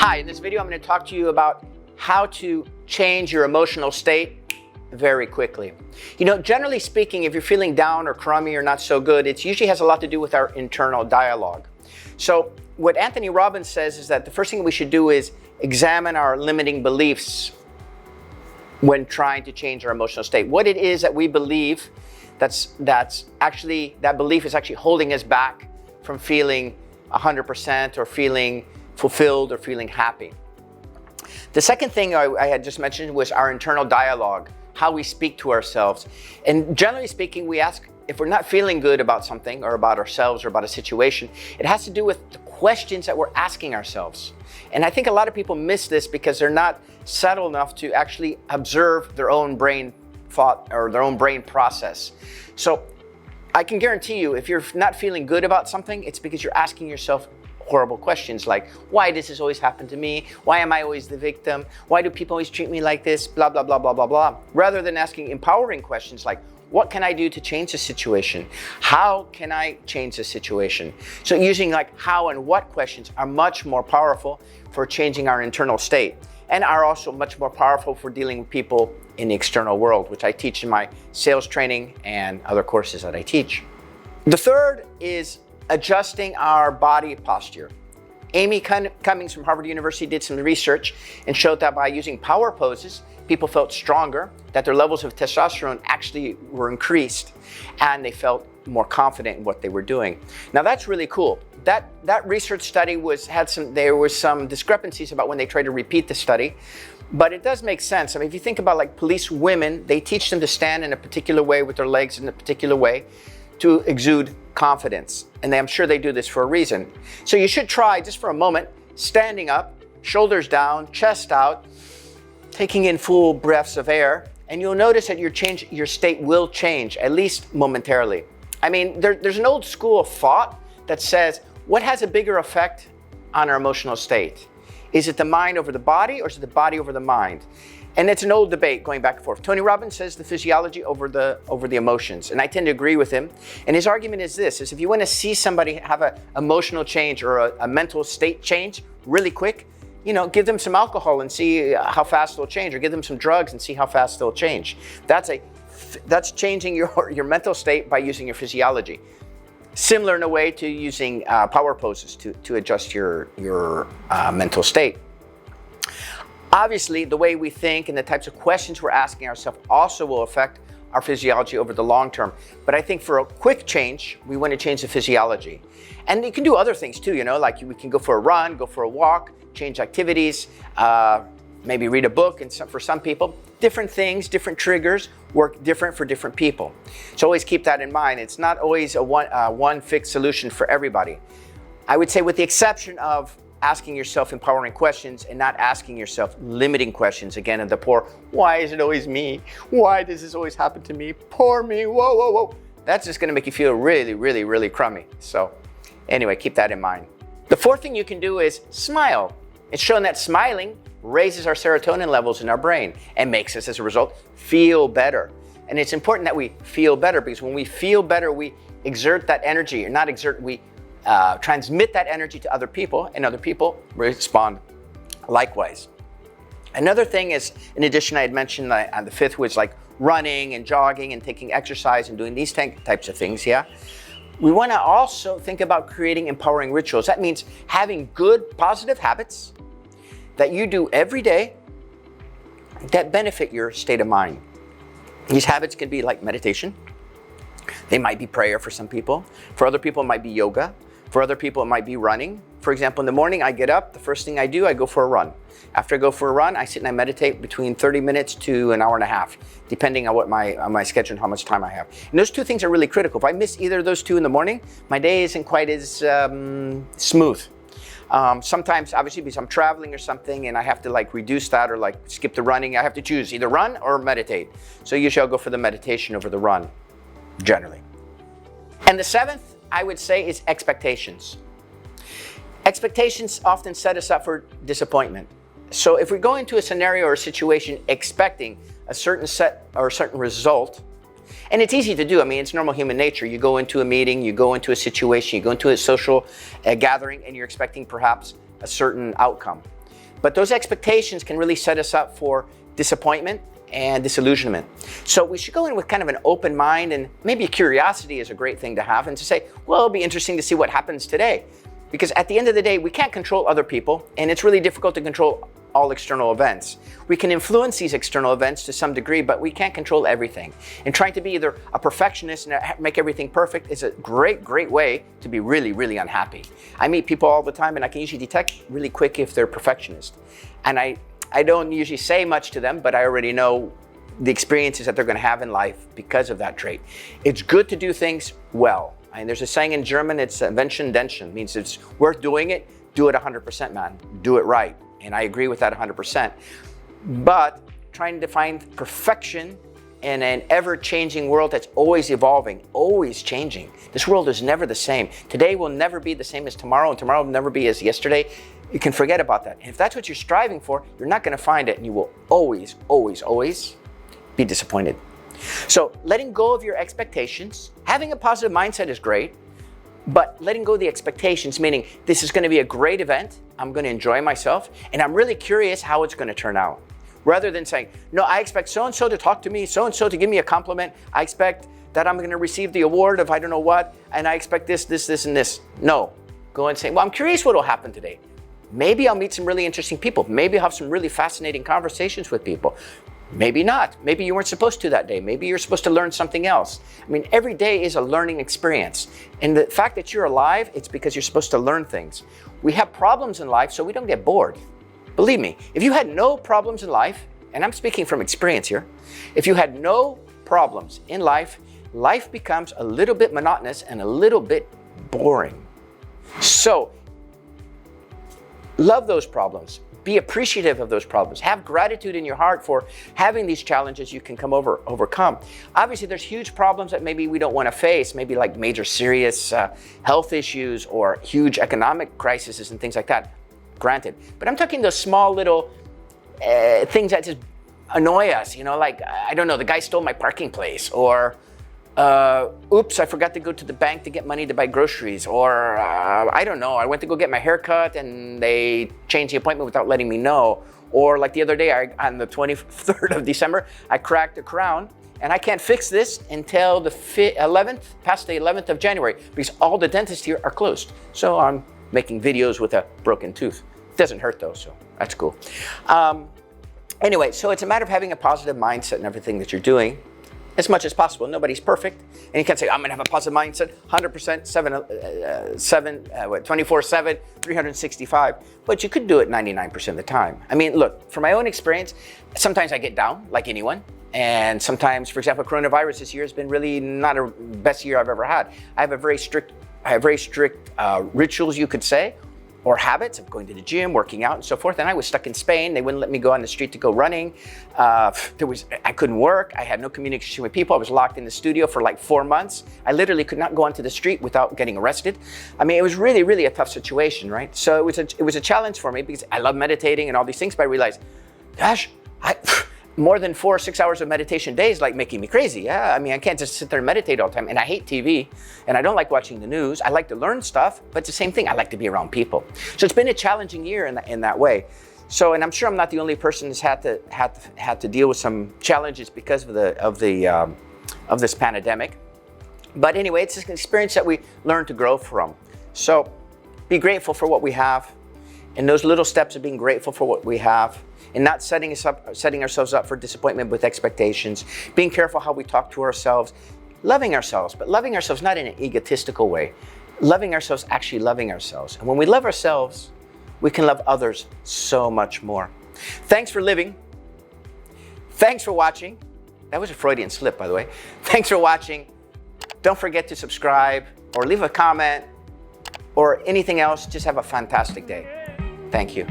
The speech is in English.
Hi, in this video I'm going to talk to you about how to change your emotional state very quickly. You know, generally speaking, if you're feeling down or crummy or not so good, it usually has a lot to do with our internal dialogue. So what Anthony Robbins says is that the first thing we should do is examine our limiting beliefs when trying to change our emotional state. What it is that we believe that belief is actually holding us back from feeling 100% or feeling fulfilled or feeling happy. The second thing I had just mentioned was our internal dialogue, how we speak to ourselves. And generally speaking, we ask, if we're not feeling good about something or about ourselves or about a situation, it has to do with the questions that we're asking ourselves. And I think a lot of people miss this because they're not settled enough to actually observe their own brain thought or their own brain process. So I can guarantee you, if you're not feeling good about something, it's because you're asking yourself horrible questions like, why does this always happen to me? Why am I always the victim? Why do people always treat me like this? Blah, blah, blah, blah, blah, blah. Rather than asking empowering questions like, what can I do to change the situation? How can I change the situation? So using like how and what questions are much more powerful for changing our internal state, and are also much more powerful for dealing with people in the external world, which I teach in my sales training and other courses that I teach. The third is adjusting our body posture. Amy Cummings from Harvard University did some research and showed that by using power poses, people felt stronger, that their levels of testosterone actually were increased, and they felt more confident in what they were doing. Now that's really cool. That research study there was some discrepancies about when they tried to repeat the study, but it does make sense. I mean, if you think about like police women, they teach them to stand in a particular way with their legs in a particular way to exude confidence. And I'm sure they do this for a reason. So you should try just for a moment, standing up, shoulders down, chest out, taking in full breaths of air, and you'll notice that your state will change, at least momentarily. I mean, there's an old school of thought that says, what has a bigger effect on our emotional state? Is it the mind over the body, or is it the body over the mind? And it's an old debate going back and forth. Tony Robbins says the physiology over the emotions, and I tend to agree with him. And his argument is this, is if you want to see somebody have an emotional change or a mental state change really quick, you know, give them some alcohol and see how fast they'll change, or give them some drugs and see how fast they'll change. That's changing your mental state by using your physiology. Similar in a way to using power poses to adjust your mental state. Obviously, the way we think and the types of questions we're asking ourselves also will affect our physiology over the long term. But I think for a quick change, we want to change the physiology. And you can do other things too, you know, like we can go for a run, go for a walk, change activities, maybe read a book. And for some people, different things, different triggers work different for different people. So always keep that in mind. It's not always a one fixed solution for everybody. I would say with the exception of asking yourself empowering questions and not asking yourself limiting questions, again, and the poor, why is it always me? Why does this always happen to me? Poor me, whoa, whoa, whoa. That's just gonna make you feel really, really, really crummy. So anyway, keep that in mind. The fourth thing you can do is smile. It's shown that smiling raises our serotonin levels in our brain and makes us, as a result, feel better. And it's important that we feel better, because when we feel better, we exert that energy, or not exert, we transmit that energy to other people, and other people respond likewise. Another thing is, in addition, I had mentioned the fifth was like running and jogging and taking exercise and doing these types of things, yeah? We want to also think about creating empowering rituals. That means having good, positive habits that you do every day that benefit your state of mind. These habits can be like meditation. They might be prayer for some people. For other people, it might be yoga. For other people, it might be running. For example, in the morning, I get up, the first thing I do, I go for a run. After I go for a run, I sit and I meditate between 30 minutes to an hour and a half, depending on what my schedule and how much time I have. And those two things are really critical. If I miss either of those two in the morning, my day isn't quite as smooth. Sometimes, obviously, because I'm traveling or something and I have to like reduce that or like skip the running, I have to choose either run or meditate. So usually I'll go for the meditation over the run, generally. And the seventh, I would say, is expectations. Expectations often set us up for disappointment. So if we go into a scenario or a situation expecting a certain set or a certain result, and it's easy to do. I mean, it's normal human nature. You go into a meeting, you go into a situation, you go into a social gathering, and you're expecting perhaps a certain outcome. But those expectations can really set us up for disappointment and disillusionment. So we should go in with kind of an open mind, and maybe curiosity is a great thing to have, and to say, well, it'll be interesting to see what happens today. Because at the end of the day, we can't control other people, and it's really difficult to control all external events. We can influence these external events to some degree, but we can't control everything. And trying to be either a perfectionist and make everything perfect is a great, great way to be really, really unhappy. I meet people all the time, and I can usually detect really quick if they're perfectionist. And I don't usually say much to them, but I already know the experiences that they're going to have in life because of that trait. It's good to do things well. And there's a saying in German, it's Wenn denn, means it's worth doing it, do it 100%, man. Do it right. And I agree with that 100%. But trying to find perfection in an ever-changing world that's always evolving, always changing. This world is never the same. Today will never be the same as tomorrow, and tomorrow will never be as yesterday. You can forget about that. And if that's what you're striving for, you're not going to find it, and you will always, always, always be disappointed. So letting go of your expectations, having a positive mindset is great, but letting go of the expectations, meaning this is going to be a great event, I'm going to enjoy myself, and I'm really curious how it's going to turn out. Rather than saying, no, I expect so-and-so to talk to me, so-and-so to give me a compliment, I expect that I'm going to receive the award of I don't know what, and I expect this, and this. No. Go and say, well, I'm curious what will happen today. Maybe I'll meet some really interesting people. Maybe I'll have some really fascinating conversations with people. Maybe not. Maybe you weren't supposed to that day. Maybe you're supposed to learn something else. I mean, every day is a learning experience. And the fact that you're alive, it's because you're supposed to learn things. We have problems in life so we don't get bored. Believe me, if you had no problems in life, and I'm speaking from experience here, if you had no problems in life, life becomes a little bit monotonous and a little bit boring. So, love those problems. Be appreciative of those problems. Have gratitude in your heart for having these challenges you can overcome. Obviously, there's huge problems that maybe we don't want to face, maybe like major serious health issues or huge economic crises and things like that. Granted. But I'm talking those small little things that just annoy us, you know, like, I don't know, the guy stole my parking place, or oops, I forgot to go to the bank to get money to buy groceries, or I don't know, I went to go get my hair cut and they changed the appointment without letting me know. Or like the other day, on the 23rd of December, I cracked a crown, and I can't fix this until the 11th, past the 11th of January, because all the dentists here are closed. So I'm making videos with a broken tooth. It doesn't hurt though, so that's cool. Anyway, so it's a matter of having a positive mindset in everything that you're doing, as much as possible. Nobody's perfect. And you can't say, I'm going to have a positive mindset 100%, 24/7, 365. But you could do it 99% of the time. I mean, look, from my own experience, sometimes I get down, like anyone. And sometimes, for example, coronavirus this year has been really not the best year I've ever had. I have very strict rituals, you could say, or habits of going to the gym, working out, and so forth. And I was stuck in Spain. They wouldn't let me go on the street to go running. I couldn't work. I had no communication with people. I was locked in the studio for like 4 months. I literally could not go onto the street without getting arrested. I mean, it was really, really a tough situation, right? So it was a challenge for me, because I love meditating and all these things, but I realized, gosh, more than 4 or 6 hours of meditation a day is like making me crazy. Yeah, I mean, I can't just sit there and meditate all the time. And I hate TV, and I don't like watching the news. I like to learn stuff, but it's the same thing. I like to be around people. So it's been a challenging year in that way. So, and I'm sure I'm not the only person who's had to deal with some challenges because of this pandemic. But anyway, it's an experience that we learn to grow from. So be grateful for what we have, and those little steps of being grateful for what we have, and not setting ourselves up for disappointment with expectations, being careful how we talk to ourselves, loving ourselves, but loving ourselves not in an egotistical way, loving ourselves, actually loving ourselves. And when we love ourselves, we can love others so much more. Thanks for living. Thanks for watching. That was a Freudian slip, by the way. Thanks for watching. Don't forget to subscribe or leave a comment or anything else. Just have a fantastic day. Thank you.